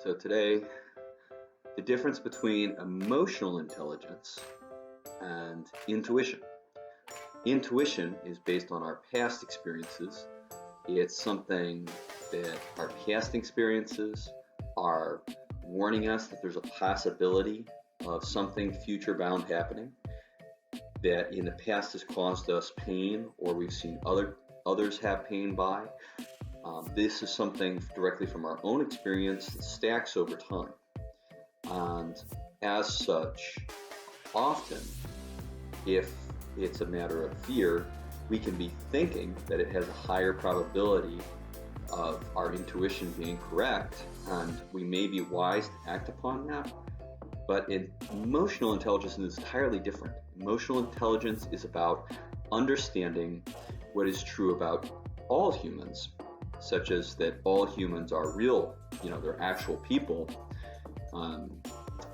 So today, the difference between emotional intelligence and intuition. Intuition is based on our past experiences. It's something that our past experiences are warning us that there's a possibility of something future bound happening that in the past has caused us pain, or we've seen others have pain by. This is something directly from our own experience that stacks over time. And as such, often, if it's a matter of fear, we can be thinking that it has a higher probability of our intuition being correct, and we may be wise to act upon that. But emotional intelligence is entirely different. Emotional intelligence is about understanding what is true about all humans, such as that all humans are real, they're actual people.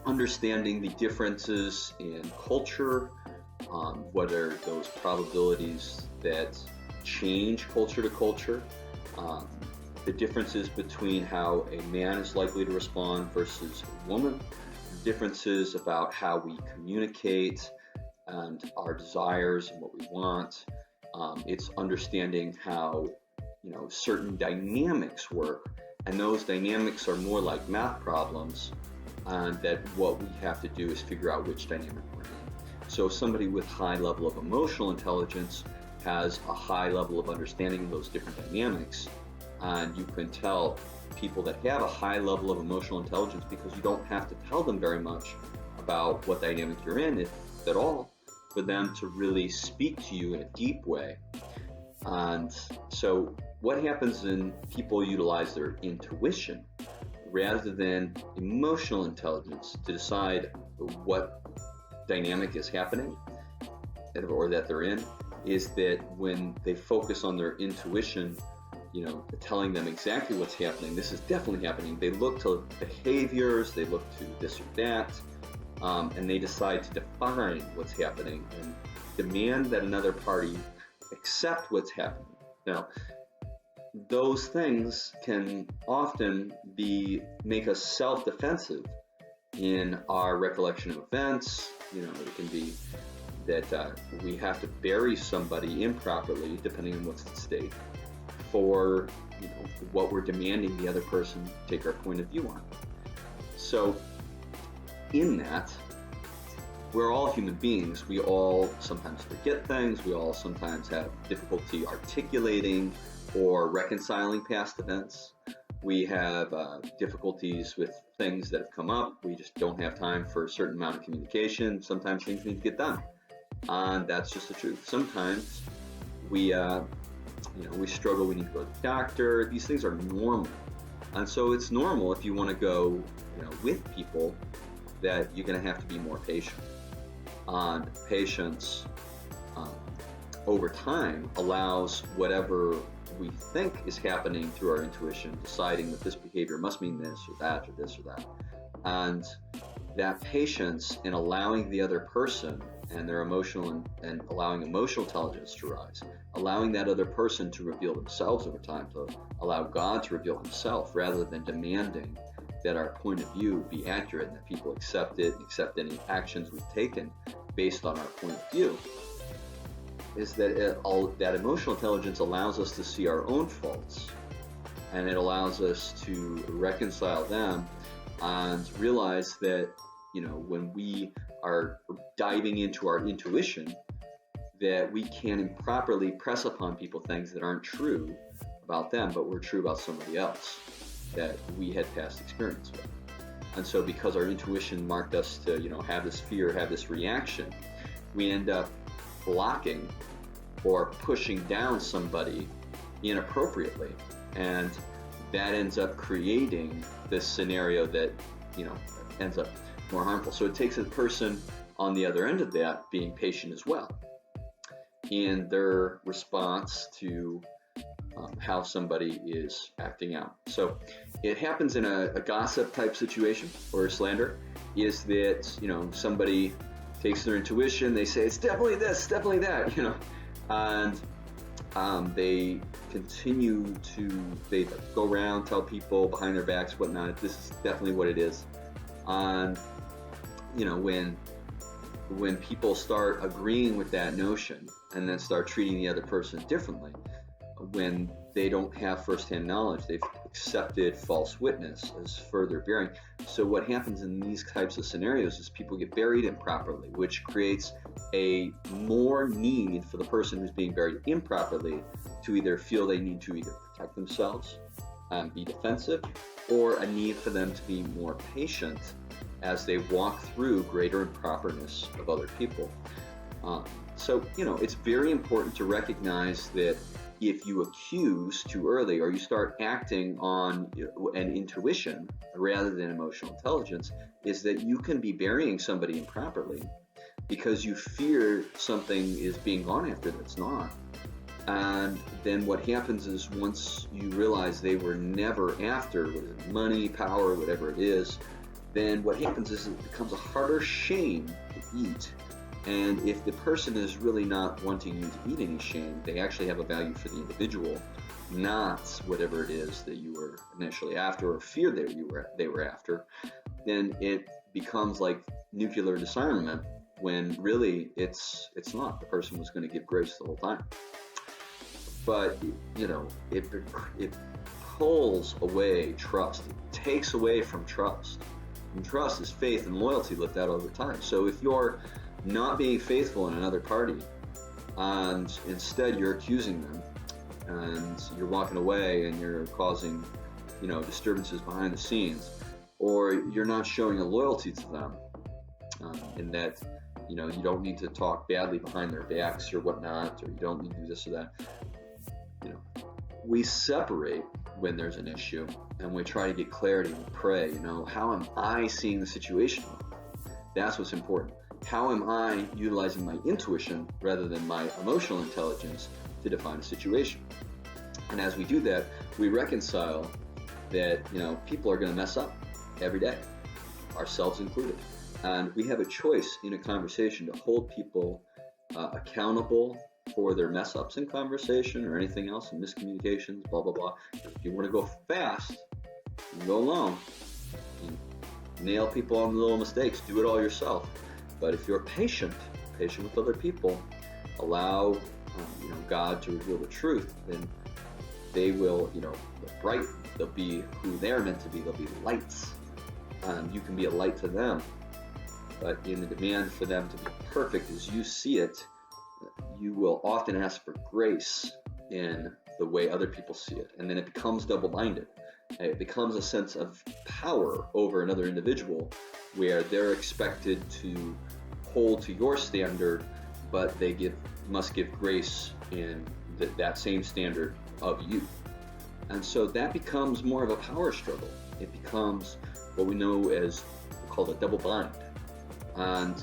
Understanding the differences in culture, what are those probabilities that change culture to culture, the differences between how a man is likely to respond versus a woman, differences about how we communicate and our desires and what we want. It's understanding how certain dynamics work, and those dynamics are more like math problems, and that what we have to do is figure out which dynamic we're in. So somebody with high level of emotional intelligence has a high level of understanding of those different dynamics, and you can tell people that have a high level of emotional intelligence because you don't have to tell them very much about what dynamic you're in, if at all, for them to really speak to you in a deep way. And so what happens when people utilize their intuition rather than emotional intelligence to decide what dynamic is happening or that they're in, is that when they focus on their intuition, telling them exactly what's happening, this is definitely happening, they look to behaviors, they look to this or that, and they decide to define what's happening and demand that another party accept what's happening. Now, those things can often make us self-defensive in our recollection of events. It can be that we have to bury somebody improperly, depending on what's at stake, for what we're demanding the other person take our point of view on. So in that, we're all human beings. We all sometimes forget things. We all sometimes have difficulty articulating or reconciling past events. We have difficulties with things that have come up. We just don't have time for a certain amount of communication. Sometimes things need to get done, and that's just the truth. Sometimes we struggle. We need to go to the doctor. These things are normal, and so it's normal if you want to go, with people, that you're going to have to be more patient. And patience, over time, allows whatever we think is happening through our intuition, deciding that this behavior must mean this or that or this or that. And that patience in allowing the other person and their emotional and allowing emotional intelligence to rise, allowing that other person to reveal themselves over time, to allow God to reveal himself, rather than demanding that our point of view be accurate and that people accept it, accept any actions we've taken based on our point of view, is that that emotional intelligence allows us to see our own faults, and it allows us to reconcile them and realize that, when we are diving into our intuition, that we can improperly press upon people things that aren't true about them, but were true about somebody else that we had past experience with. And so because our intuition marked us to, have this fear, have this reaction, we end up blocking or pushing down somebody inappropriately. And that ends up creating this scenario that, ends up more harmful. So it takes a person on the other end of that being patient as well in their response to how somebody is acting out. So it happens in a gossip type situation or a slander, is that, somebody takes their intuition, they say, it's definitely this, definitely that, and They continue to, they go around, tell people behind their backs, whatnot. This is definitely what it is. And, when people start agreeing with that notion and then start treating the other person differently, when they don't have firsthand knowledge, they've accepted false witness as further bearing. So what happens in these types of scenarios is people get buried improperly, which creates a more need for the person who's being buried improperly to either feel they need to either protect themselves and be defensive, or a need for them to be more patient as they walk through greater improperness of other people. So it's very important to recognize that if you accuse too early, or you start acting on an intuition rather than emotional intelligence, is that you can be burying somebody improperly because you fear something is being gone after that's not. And then what happens is, once you realize they were never after money, power, whatever it is, then what happens is it becomes a harder shame to eat. And if the person is really not wanting you to eat any shame, they actually have a value for the individual, not whatever it is that you were initially after or fear that they were after, then it becomes like nuclear disarmament, when really it's not. The person was going to give grace the whole time. But it pulls away trust. It takes away from trust. And trust is faith and loyalty lived out over time. So if you're not being faithful in another party, and instead you're accusing them, and you're walking away and you're causing disturbances behind the scenes, or you're not showing a loyalty to them, in that you don't need to talk badly behind their backs or whatnot, or you don't need to do this or that. We separate when there's an issue, and we try to get clarity and pray. How am I seeing the situation? That's what's important. How am I utilizing my intuition rather than my emotional intelligence to define a situation? And as we do that, we reconcile that people are going to mess up every day, ourselves included. And we have a choice in a conversation to hold people accountable for their mess ups in conversation or anything else, in miscommunications, blah, blah, blah. If you want to go fast, you can go alone. You nail people on little mistakes, do it all yourself. But if you're patient with other people, allow God to reveal the truth, then they will, bright. They'll be who they're meant to be. They'll be lights. You can be a light to them. But in the demand for them to be perfect as you see it, you will often ask for grace in the way other people see it. And then it becomes double-minded. It becomes a sense of power over another individual, where they're expected to hold to your standard, but they must give grace in that same standard of you. And so that becomes more of a power struggle. It becomes what we know as called a double bind. And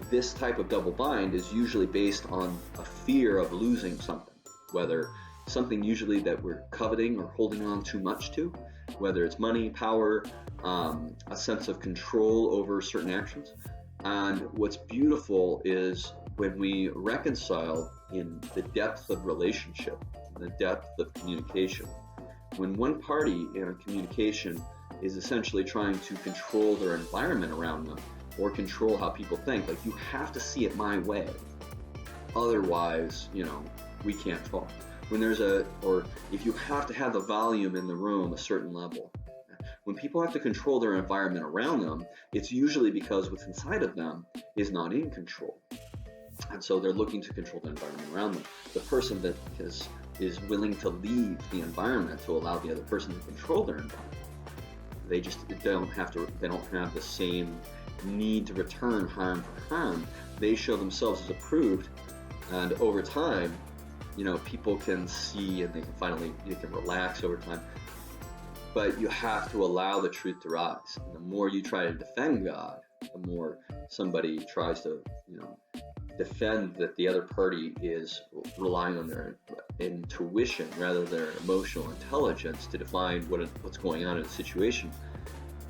this type of double bind is usually based on a fear of losing something, whether something usually that we're coveting or holding on too much to, whether it's money, power, a sense of control over certain actions. And what's beautiful is when we reconcile in the depth of relationship, the depth of communication. When one party in a communication is essentially trying to control their environment around them, or control how people think, like, you have to see it my way, otherwise, we can't talk. When or if you have to have the volume in the room a certain level. When people have to control their environment around them, it's usually because what's inside of them is not in control. And so they're looking to control the environment around them. The person that is willing to leave the environment to allow the other person to control their environment, they don't have the same need to return harm for harm. They show themselves as approved, and over time, people can see, and you can relax over time. But you have to allow the truth to rise. And the more you try to defend God, the more somebody tries to, defend that the other party is relying on their intuition rather than their emotional intelligence to define what's going on in a situation.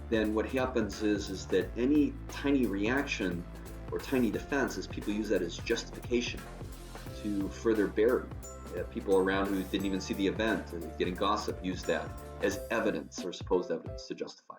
Then what happens is that any tiny reaction or tiny defense, is people use that as justification to further bury. People around who didn't even see the event, getting gossip, use that as evidence or supposed evidence to justify